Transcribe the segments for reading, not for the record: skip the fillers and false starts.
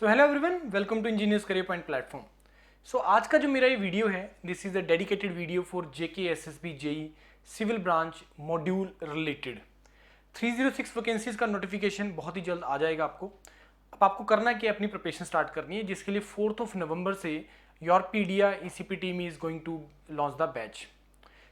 So hello everyone, welcome to Engineers Career Point platform. So आज का जो मेरा ये वीडियो है, this is a dedicated video for JK SSB JE civil branch module related 306 vacancies का notification बहुत ही जल्द आ जाएगा आपको। अब आपको करना क्या, अपनी प्रिपरेशन स्टार्ट करनी है, जिसके लिए 4 नवंबर से your pedia ECP team is going to launch the batch.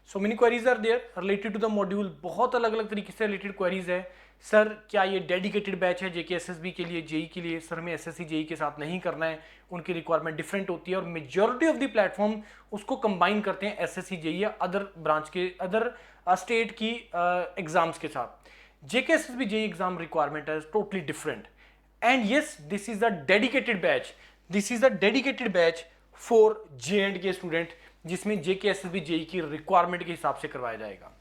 So many queries are there related to the module. बहुत अलग अलग तरीके से रिलेटेड क्वेरीज है। सर क्या ये डेडिकेटेड बैच है जेके एसएसबी के लिए, जेई के लिए? सर हमें एसएससी जेई के साथ नहीं करना है, उनकी रिक्वायरमेंट डिफरेंट होती है और मेजॉरिटी ऑफ द प्लेटफॉर्म उसको कंबाइन करते हैं एसएससी जेई या अदर ब्रांच के अदर स्टेट की एग्जाम्स के साथ। JK SSB JE exam requirement है totally different. And yes, this is the dedicated batch, this is the dedicated batch for J and K student, जिसमें JK SSB JE की requirement के हिसाब से करवाया जाएगा।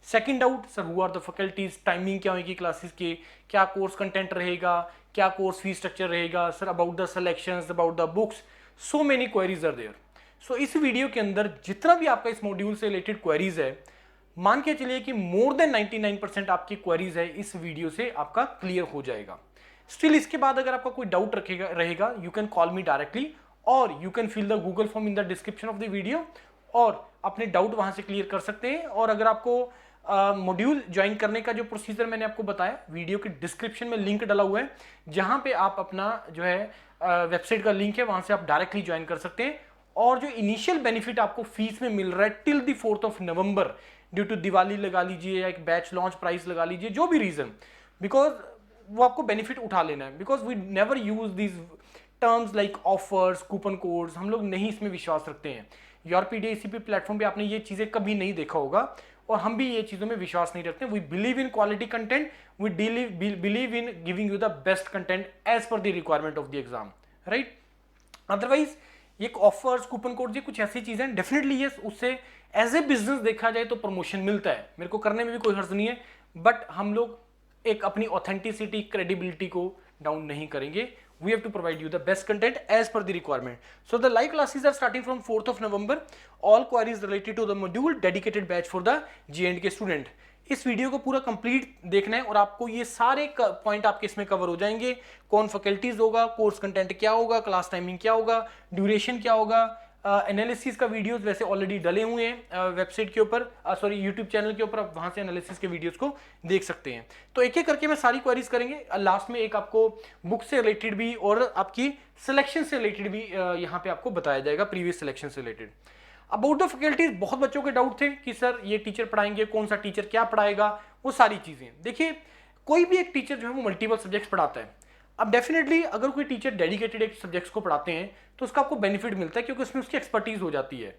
Second doubt, sir who are the faculties, timing क्या होगी classes की, क्या कोर्स कंटेंट रहेगा, क्या कोर्स फी स्ट्रक्चर रहेगा, sir about the selections, about the books, so many queries are there. So इस वीडियो के अंदर जितना भी आपका इस मॉड्यूल से रिलेटेड क्वेरीज है, मान के चलिए कि मोर देन 99% आपकी क्वेरीज है इस वीडियो से आपका क्लियर हो जाएगा। स्टिल इसके बाद अगर आपका कोई डाउट रहेगा, you can call me directly और you can fill the Google form in the description of the video और अपने डाउट वहां से क्लियर कर सकते हैं। और अगर आपको मॉड्यूल ज्वाइन करने का जो प्रोसीजर मैंने आपको बताया, वीडियो के डिस्क्रिप्शन में लिंक डाला हुआ है, जहां पे आप अपना जो है वेबसाइट का लिंक है, वहां से आप डायरेक्टली ज्वाइन कर सकते हैं। और जो इनिशियल बेनिफिट आपको फीस में मिल रहा है till the 4 November, due to Diwali लगा लीजिए या एक बैच लॉन्च प्राइस लगा लीजिए, जो भी रीजन, बिकॉज वो आपको बेनिफिट उठा लेना है। Because we never use these terms like offers, coupon codes, हम लोग नहीं इसमें विश्वास रखते हैं। योर पीडिया ईसीपी प्लेटफॉर्म पे आपने ये चीजें कभी नहीं देखा होगा और हम भी ये चीजों में विश्वास नहीं रखते। We believe in quality content, we believe in giving you the best content as per the requirement of the exam, right. Otherwise ये ऑफर्स, कूपन कोड, ये कुछ ऐसी चीजें डेफिनेटली ये उससे एज ए बिजनेस देखा जाए तो प्रमोशन मिलता है, मेरे को करने में भी कोई हर्ज नहीं है, बट हम लोग एक अपनी ऑथेंटिसिटी, क्रेडिबिलिटी को डाउन नहीं करेंगे। We have to provide you the best content as per the requirement. So the live classes are starting from 4th November. All queries related to the module, dedicated batch for the J&K student. इस video को पूरा complete देखना है और आपको ये सारे point आपके इसमें कवर हो जाएंगे। कौन फैकल्टीज होगा, कोर्स कंटेंट क्या होगा, क्लास टाइमिंग क्या होगा, ड्यूरेशन क्या होगा, एनालिसिस का वीडियोस वैसे ऑलरेडी डले हुए हैं वेबसाइट के ऊपर, सॉरी यूट्यूब चैनल के ऊपर, आप वहां से एनालिसिस के वीडियोस को देख सकते हैं। तो एक एक करके मैं सारी क्वेरीज करेंगे। लास्ट में एक आपको बुक से रिलेटेड भी और आपकी सिलेक्शन से रिलेटेड भी यहाँ पे आपको बताया जाएगा, प्रीवियस सिलेक्शन से रिलेटेड। अबाउट द फैकल्टीज, बहुत बच्चों के डाउट थे कि सर ये टीचर पढ़ाएंगे, कौन सा टीचर क्या पढ़ाएगा, वो सारी चीजें। देखिए, कोई भी एक टीचर जो है वो मल्टीपल सब्जेक्ट्स पढ़ाता है। अब डेफिनेटली अगर कोई टीचर डेडिकेटेड एक सब्जेक्ट्स को पढ़ाते हैं तो उसका आपको बेनिफिट मिलता है, क्योंकि उसमें उसकी एक्सपर्टीज हो जाती है।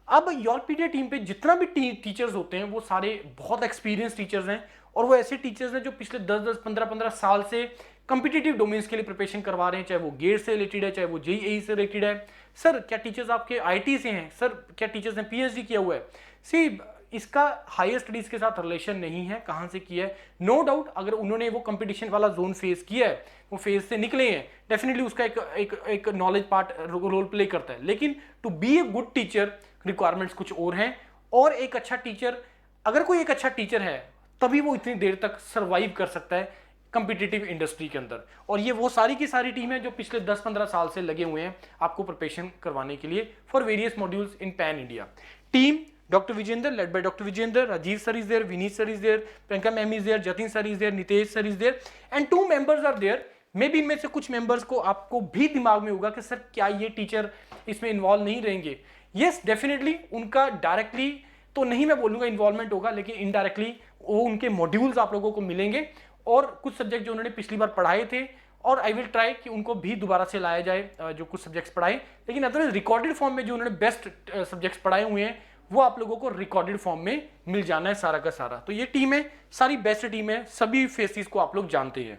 अब योर पीडिया टीम पे जितना भी टीचर्स होते हैं वो सारे बहुत एक्सपीरियंस टीचर्स हैं और वो ऐसे टीचर्स हैं जो पिछले 10-10, 15-15 साल से कॉम्पिटिटिव डोमेन्स के लिए प्रिपरेशन करवा रहे हैं, चाहे वो गेट से रिलेटेड है, चाहे वो जेईई से रिलेटेड है। सर क्या टीचर्स आपके आईटी से हैं? सर क्या टीचर्स ने पीएचडी किया हुआ है? सी, इसका हायर स्टडीज के साथ रिलेशन नहीं है, कहां से किया है। नो डाउट अगर उन्होंने वो कंपटीशन वाला जोन फेस किया है, वो फेज से निकले हैं, डेफिनेटली उसका एक नॉलेज पार्ट रोल प्ले करता है। लेकिन to be a good teacher requirements कुछ और हैं। और एक अच्छा टीचर, अगर कोई एक अच्छा टीचर है तभी वो इतनी देर तक सर्वाइव कर सकता है कंपिटिटिव इंडस्ट्री के अंदर। और ये वो सारी की सारी टीम है जो पिछले 10-15 साल से लगे हुए हैं आपको प्रिपरेशन करवाने के लिए for various modules in pan India. Team Dr. Vijender, led by Dr. Vijender, Rajiv sir is there, Vineet sir is there, Priyanka ma'am is there, Jatin sir is there, Nitesh sir is there, and 2 members are there. Maybe इनमें से कुछ members को आपको भी दिमाग में होगा कि सर क्या ये टीचर इसमें इन्वॉल्व नहीं रहेंगे? यस, डेफिनेटली उनका डायरेक्टली तो नहीं मैं बोलूंगा इन्वॉल्वमेंट होगा, लेकिन इनडायरेक्टली वो उनके मॉड्यूल्स आप लोगों को मिलेंगे और कुछ सब्जेक्ट जो उन्होंने पिछली बार पढ़ाए थे, और आई विल ट्राई कि उनको भी दोबारा से लाया जाए जो कुछ सब्जेक्ट्स पढ़ाए। लेकिन अदरवाइज रिकॉर्डेड फॉर्म में जो उन्होंने बेस्ट सब्जेक्ट्स पढ़ाए हुए हैं वो आप लोगों को रिकॉर्डेड फॉर्म में मिल जाना है सारा का सारा। तो ये टीम है, सारी बेस्ट टीम है, सभी फेसेस को आप लोग जानते हैं।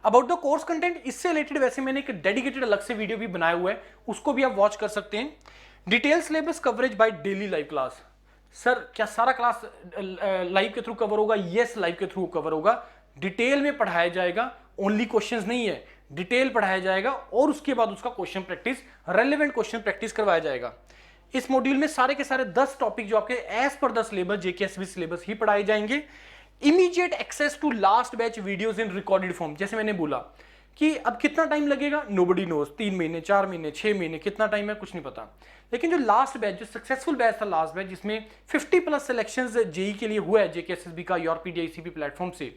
अबाउट द कोर्स कंटेंट, इससे रिलेटेड वैसे मैंने एक डेडिकेटेड अलग से वीडियो भी बनाया हुआ है, उसको भी आप वॉच कर सकते हैं। Detail syllabus coverage by daily live class. Sir क्या सारा क्लास लाइव के थ्रू कवर होगा? यस, लाइव के थ्रू कवर होगा। डिटेल में पढ़ाया जाएगा, ओनली क्वेश्चंस नहीं है, डिटेल पढ़ाया जाएगा और उसके बाद उसका question practice, relevant question practice करवाया जाएगा। इस मॉड्यूल में सारे के सारे 10 टॉपिक जो आपके as per the syllabus, JKSB syllabus ही पढ़ाए जाएंगे। Immediate access to last batch videos in recorded form, जैसे मैंने बोला कि अब कितना टाइम लगेगा, नोबडी नोज, 3 महीने, 4 महीने, 6 महीने, कितना टाइम है कुछ नहीं पता। लेकिन जो लास्ट बैच, जो सक्सेसफुल बैच था लास्ट बैच, जिसमें 50+ सिलेक्शंस जेई के लिए हुआ है जेकेएसएसबी का यूरोपीडिया ईसीपी प्लेटफॉर्म से,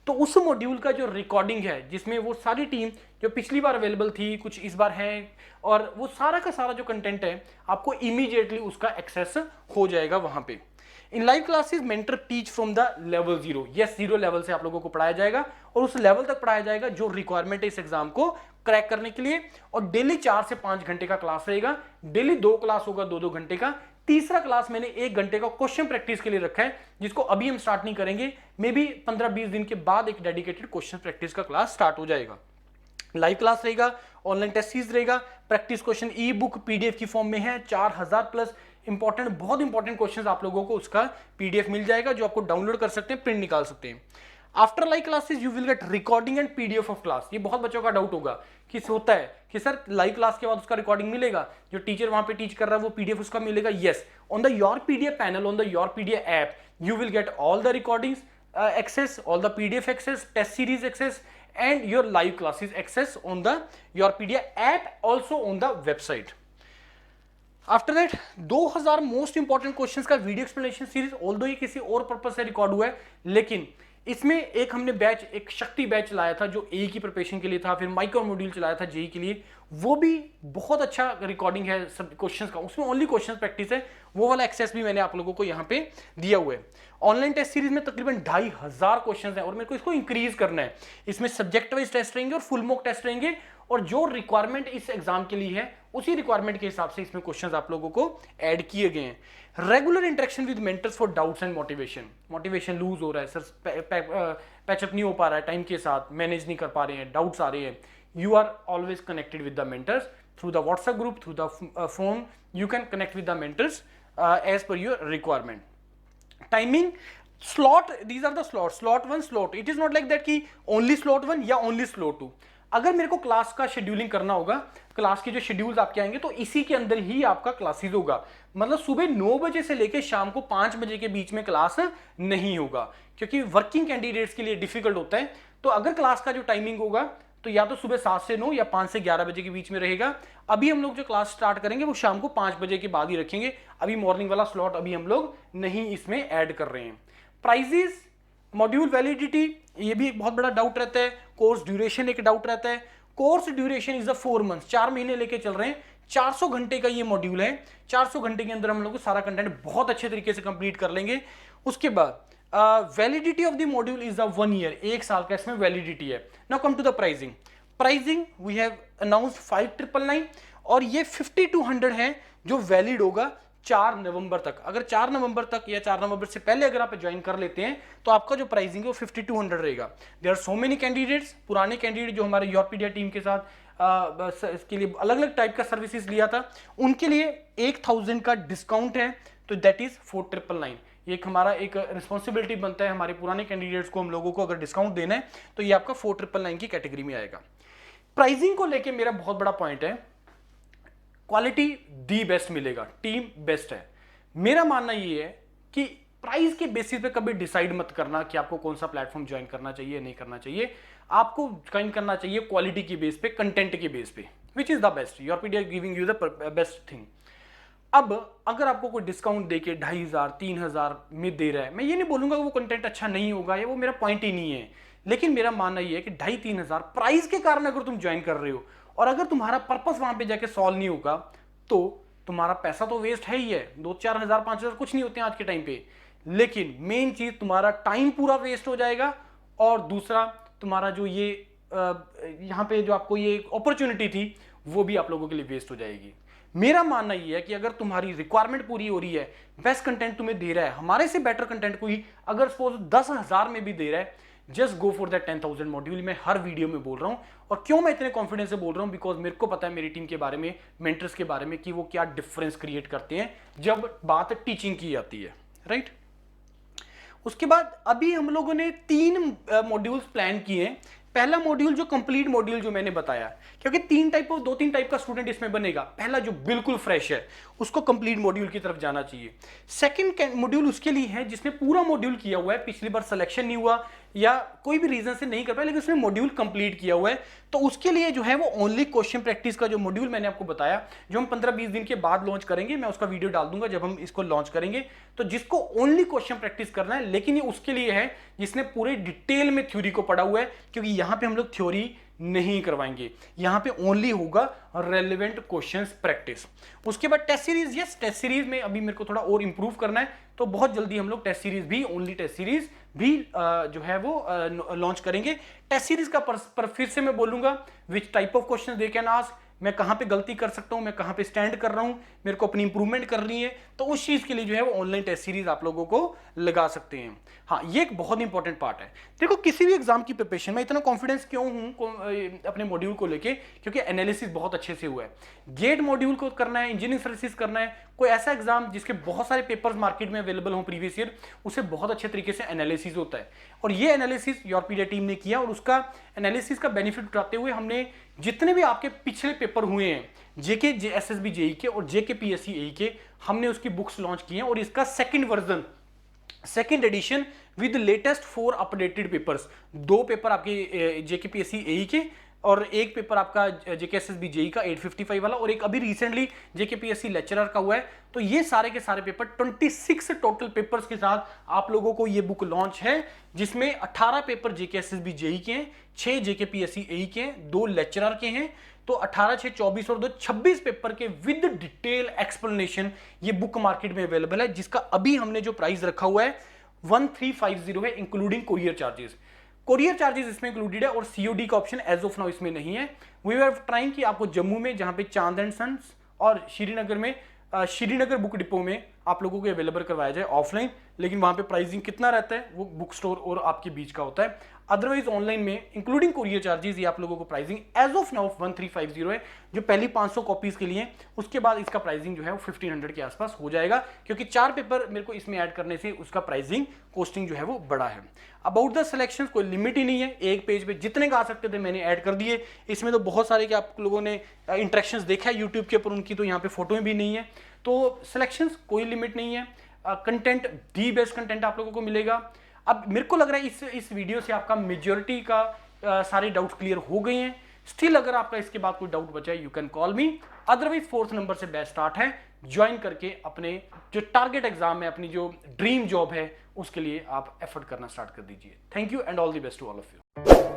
तो उस मॉड्यूल का जो रिकॉर्डिंग है, जिसमें वो सारी टीम जो पिछली बार अवेलेबल थी, कुछ इस बार है, और वो सारा का सारा जो कंटेंट है आपको इमीडिएटली उसका एक्सेस हो जाएगा वहां पे। इन live classes mentor teach from the level 0, yes 0 level से आप लोगों को पढ़ाया जाएगा और उस लेवल तक पढ़ाया जाएगा जो रिक्वायरमेंट है इस एग्जाम को क्रैक करने के लिए। और डेली 4 से 5 घंटे का क्लास रहेगा, डेली 2 क्लास होगा 2-2 घंटे का। तीसरा क्लास मैंने 1 घंटे का क्वेश्चन प्रैक्टिस के लिए रखा है, जिसको अभी हम स्टार्ट नहीं करेंगे, मे बी 15-20 दिन के बाद एक डेडिकेटेड क्वेश्चन प्रैक्टिस का क्लास स्टार्ट हो जाएगा। लाइव क्लास रहेगा, ऑनलाइन टेस्ट सीरीज रहेगा, प्रैक्टिस क्वेश्चन ई बुक पीडीएफ की फॉर्म में है, 4000+ इंपॉर्टेंट, बहुत इंपॉर्टेंट क्वेश्चंस आप लोगों को उसका पीडीएफ मिल जाएगा, जो आपको डाउनलोड कर सकते हैं, प्रिंट निकाल सकते हैं। After live classes you will gate recording and PDF of class. ये बहुत बच्चों का डाउट होगा कि होता है कि सर लाइव क्लास के बाद उसका रिकॉर्डिंग मिलेगा, जो टीचर वहां पे टीच कर रहा है वो पीडीएफ उसका मिलेगा। Yes, on the Yourpedia panel, on the Yourpedia app, you will get all the recordings access, all the PDF access, test series access, and your live classes access on the Yourpedia app, also on the website. After that 2000 most important questions का video explanation series, although ये किसी और purpose से record हुआ है, लेकिन इसमें एक हमने बैच, एक शक्ति बैच चलाया था जो ए की प्रिपरेशन के लिए था, फिर माइक्रो मॉड्यूल चलाया था जेई के लिए, वो भी बहुत अच्छा रिकॉर्डिंग है सब क्वेश्चंस का, उसमें ओनली क्वेश्चन प्रैक्टिस है, वो वाला एक्सेस भी मैंने आप लोगों को यहाँ पे दिया हुआ है। ऑनलाइन टेस्ट सीरीज में तकरीबन 2500 क्वेश्चन है और मेरे को इसको इंक्रीज करना है। इसमें सब्जेक्ट वाइज टेस्ट रहेंगे और फुल मॉक टेस्ट रहेंगे, और जो रिक्वायरमेंट इस एग्जाम के लिए है उसी रिक्वायरमेंट के हिसाब से इसमें क्वेश्चंस आप लोगों को ऐड किए गए हैं। Regular interaction with mentors for doubts and motivation lose हो रहा है सर, पैचअप नहीं हो पा रहा है, टाइम के साथ मैनेज नहीं कर पा रहे हैं, डाउट्स आ रहे हैं, you are always connected with the mentors through the WhatsApp group, through the phone, you can connect with the mentors as per your requirement. Timing slot, these are the slots, slot 1, slot, it is not like that कि only slot 1 या only slot 2। अगर मेरे को class का scheduling करना होगा, class के जो शेड्यूल्स आपके आएंगे तो इसी के अंदर ही आपका क्लासेस होगा, मतलब सुबह 9 बजे से लेकर शाम को 5 बजे के बीच में क्लास नहीं होगा, क्योंकि वर्किंग कैंडिडेट्स के लिए डिफिकल्ट होता है। तो अगर क्लास का जो टाइमिंग होगा तो या तो सुबह 7 से 9 या 5 से 11 बजे के बीच में रहेगा। अभी हम लोग जो क्लास स्टार्ट करेंगे वो शाम को 5 बजे के बाद ही रखेंगे, अभी मॉर्निंग वाला स्लॉट अभी हम लोग नहीं इसमें ऐड कर रहे हैं। प्राइजेस, मॉड्यूल वैलिडिटी, ये भी एक बहुत बड़ा डाउट रहता है। कोर्स ड्यूरेशन एक डाउट रहता है। कोर्स ड्यूरेशन इज 4 मंथ्स, 4 महीने लेके चल रहे हैं। 400 घंटे का ये मॉड्यूल है, 400 घंटे के अंदर हम लोग सारा कंटेंट बहुत अच्छे तरीके से कंप्लीट कर लेंगे। उसके बाद validity of the module is 1 year, 1 साल का इसमें वैलिडिटी है। Now come to the pricing. Pricing we have announced 5999 और ये 5200 है जो वैलिड होगा 4 नवंबर तक। अगर 4 नवंबर तक या 4 नवंबर से पहले अगर आप ज्वाइन कर लेते हैं तो आपका जो प्राइसिंग है वो 5200 रहेगा। There are so many candidates, पुराने कैंडिडेट जो हमारे योरपीडिया टीम के साथ इसके लिए अलग अलग टाइप का सर्विसेज लिया था, उनके लिए 1000 का डिस्काउंट है, तो दैट इज 4999। ये हमारा एक रिस्पॉन्सिबिलिटी बनता है हमारे पुराने कैंडिडेट्स को, हम लोगों को अगर डिस्काउंट देना है तो ये आपका 4999 की कैटेगरी में आएगा। प्राइसिंग को लेके मेरा बहुत बड़ा पॉइंट है, क्वालिटी दी बेस्ट मिलेगा, टीम बेस्ट है। मेरा मानना ये है कि प्राइस के बेसिस पे कभी डिसाइड मत करना कि आपको कौन सा प्लेटफॉर्म ज्वाइन करना चाहिए नहीं करना चाहिए। आपको ज्वाइन करना चाहिए क्वालिटी के बेस पे, कंटेंट के बेस पे, which is the best. Yourpedia giving you the best thing. अब अगर आपको कोई डिस्काउंट देके 2500 3000 में दे रहा है, मैं ये नहीं बोलूंगा वो कंटेंट अच्छा नहीं होगा, ये वो मेरा पॉइंट ही नहीं है, लेकिन मेरा मानना ये है कि 2500-3000 प्राइस के कारण अगर तुम ज्वाइन कर रहे हो और अगर तुम्हारा पर्पस वहां पे जाके सॉल्व नहीं होगा तो तुम्हारा पैसा तो वेस्ट है ही है। 2-4 हजार 5,000 कुछ नहीं होते हैं आज के टाइम पे, लेकिन मेन चीज तुम्हारा टाइम पूरा वेस्ट हो जाएगा, और दूसरा तुम्हारा जो ये यहाँ पे जो आपको ये अपॉर्चुनिटी थी वो भी आप लोगों के लिए वेस्ट हो जाएगी। मेरा मानना ये है कि अगर तुम्हारी रिक्वायरमेंट पूरी हो रही है, बेस्ट कंटेंट तुम्हें दे रहा है, हमारे से बेटर कंटेंट कोई अगर सपोज 10,000 में भी दे रहा है, just go for that 10,000 module. मैं हर वीडियो में बोल रहा हूं, और क्यों मैं इतने कॉन्फिडेंस से बोल रहा हूं, बिकॉज मेरे को पता है मेरी टीम के बारे में, मेंटर्स के बारे में, कि वो क्या डिफरेंस क्रिएट करते हैं जब बात टीचिंग की जाती है, राइट। उसके बाद अभी हम लोगों ने 3 मॉड्यूल्स प्लान किए हैं। पहला मॉड्यूल जो कंप्लीट मॉड्यूल जो मैंने बताया, क्योंकि दो तीन टाइप का स्टूडेंट इसमें बनेगा। पहला जो बिल्कुल फ्रेश है उसको कंप्लीट मॉड्यूल की तरफ जाना चाहिए। सेकंड मॉड्यूल उसके लिए है जिसने पूरा मॉड्यूल किया हुआ है, पिछली बार सिलेक्शन नहीं हुआ या कोई भी रीजन से नहीं कर पाया, लेकिन उसने मॉड्यूल कंप्लीट किया हुआ है, तो उसके लिए जो है वो ओनली क्वेश्चन प्रैक्टिस का जो मॉड्यूल मैंने आपको बताया, जो हम 15-20 दिन के बाद लॉन्च करेंगे, मैं उसका वीडियो डाल दूंगा जब हम इसको लॉन्च करेंगे। तो जिसको ओनली क्वेश्चन प्रैक्टिस करना है, लेकिन ये उसके लिए है जिसने पूरे डिटेल में थ्योरी को पढ़ा हुआ है, क्योंकि यहां पे हम लोग थ्योरी नहीं करवाएंगे, यहां पे ओनली होगा रेलेवेंट क्वेश्चंस प्रैक्टिस। उसके बाद test series, yes test series में अभी मेरे को थोड़ा और इंप्रूव करना है, तो बहुत जल्दी हम लोग टेस्ट सीरीज भी, ओनली टेस्ट सीरीज भी जो है वो लॉन्च करेंगे। टेस्ट सीरीज का पर फिर से मैं बोलूंगा which type of question they can ask, मैं कहां पे गलती कर सकता हूं, मैं कहां पे स्टैंड कर रहा हूं, मेरे को अपनी इंप्रूवमेंट करनी है, तो उस चीज के लिए जो है वो ऑनलाइन टेस्ट सीरीज आप लोगों को लगा सकते हैं। हाँ, ये एक बहुत इंपॉर्टेंट पार्ट है। देखो, किसी भी एग्जाम की प्रिपरेशन में इतना कॉन्फिडेंस क्यों हूं अपने मॉड्यूल को लेके, क्योंकि एनालिसिस बहुत अच्छे से हुआ है। गेट मॉड्यूल को करना है, इंजीनियरिंग सर्विसेज करना है, कोई ऐसा एग्जाम जिसके बहुत सारे पेपर्स मार्केट में अवेलेबल हो प्रीवियस ईयर, उसे बहुत अच्छे तरीके से एनालिसिस होता है, और ये एनालिसिस यूरोपीडिया टीम ने किया, और उसका एनालिसिस का बेनिफिट उठाते हुए हमने जितने भी आपके पिछले पेपर हुए हैं जेके एसएसबी जेई के और जेके पीएससी एई के, हमने उसकी बुक्स लॉन्च की हैं, और इसका second edition with latest 4 updated papers, 2 paper आपके जेके पीएससी एई के और एक पेपर आपका जेके एसएसबी जेई का 855 वाला, और एक अभी रिसेंटली जेके पीएससी लेक्चरर का हुआ है। तो ये सारे के सारे पेपर 26 टोटल पेपर्स के साथ आप लोगों को ये बुक लॉन्च है, जिसमें 18 पेपर जेके एसएसबी जेई के हैं, 6 जेके पीएससी एई के हैं, 2 लेक्चरर के हैं, तो 18, 6, 24 और 2 26 पेपर के विद डिटेल एक्सप्लेनेशन ये बुक मार्केट में अवेलेबल है, जिसका अभी हमने जो प्राइस रखा हुआ है 1350 है, including courier charges. Courier charges इसमें इंक्लूडेड है, और सीओडी का ऑप्शन एज ऑफ नाउ इसमें नहीं है। वी आर ट्राइंग कि आपको जम्मू में, जहां पे चांद एंड सन्स, और श्रीनगर में श्रीनगर बुक डिपो में आप लोगों को अवेलेबल करवाया जाए ऑफलाइन, लेकिन वहां पे प्राइसिंग कितना रहता है वो बुक स्टोर और आपके बीच का होता है। अदरवाइज ऑनलाइन में इंक्लूडिंग कोरियर चार्जेस ये आप लोगों को प्राइसिंग एज ऑफ नाउ 1350 है, जो पहली 500 कॉपीज के लिए। उसके बाद इसका प्राइसिंग जो है वो 1500 के आसपास हो जाएगा, क्योंकि 4 पेपर मेरे को इसमें ऐड करने से उसका प्राइसिंग कॉस्टिंग जो है वो बड़ा है। अबाउट द सिलेक्शन कोई लिमिट ही नहीं है, एक पेज पे जितने का आ सकते थे मैंने ऐड कर दिए। इसमें तो बहुत सारे कि आप लोगों ने इंटरेक्शंस देखा है यूट्यूब के ऊपर, उनकी तो यहाँ पे फोटो भी नहीं है, तो सिलेक्शंस कोई लिमिट नहीं है। कंटेंट दी बेस्ट कंटेंट आप लोगों को मिलेगा। अब मेरे को लग रहा है इस वीडियो से आपका मेजॉरिटी का सारे डाउट्स क्लियर हो गए हैं। स्टिल अगर आपका इसके बाद कोई डाउट बचा है, you can call me, otherwise 4th number से बेस्ट स्टार्ट है। ज्वाइन करके अपने जो टारगेट एग्जाम है, अपनी जो ड्रीम जॉब है, उसके लिए आप एफर्ट करना स्टार्ट कर दीजिए। Thank you and all the best to all of you.